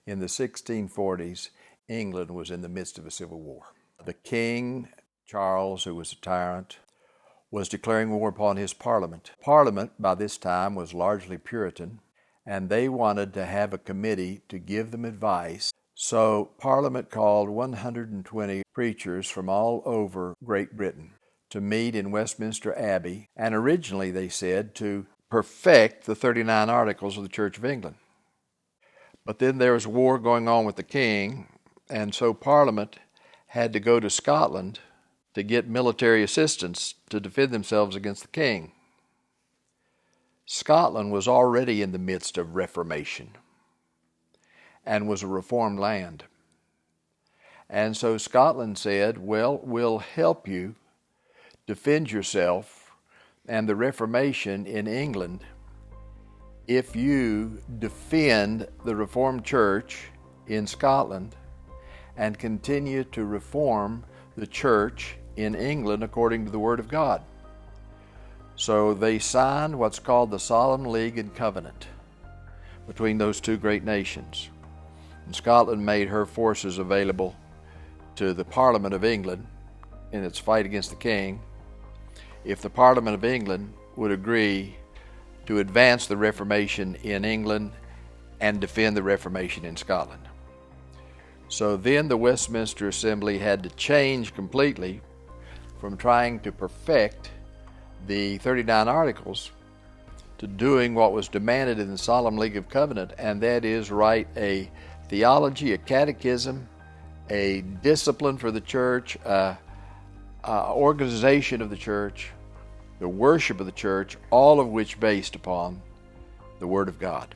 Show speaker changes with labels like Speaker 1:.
Speaker 1: In the 1640s, England was in the midst of a civil war. The King, Charles, who was a tyrant, was declaring war upon his Parliament. Parliament, by this time, was largely Puritan, and they wanted to have a committee to give them advice. So Parliament called 120 preachers from all over Great Britain to meet in Westminster Abbey, and originally, they said, to perfect the 39 Articles of the Church of England. But then there was a war going on with the king, and so Parliament had to go to Scotland to get military assistance to defend themselves against the king. Scotland was already in the midst of Reformation and was a reformed land. And so Scotland said, well, we'll help you defend yourself and the Reformation in England if you defend the Reformed Church in Scotland and continue to reform the church in England according to the Word of God. So they signed what's called the Solemn League and Covenant between those two great nations. And Scotland made her forces available to the Parliament of England in its fight against the king if the Parliament of England would agree to advance the Reformation in England and defend the Reformation in Scotland. So then the Westminster Assembly had to change completely from trying to perfect the 39 Articles to doing what was demanded in the Solemn League of Covenant, and that is write a theology, a catechism, a discipline for the church, organization of the church, the worship of the church, all of which based upon the Word of God.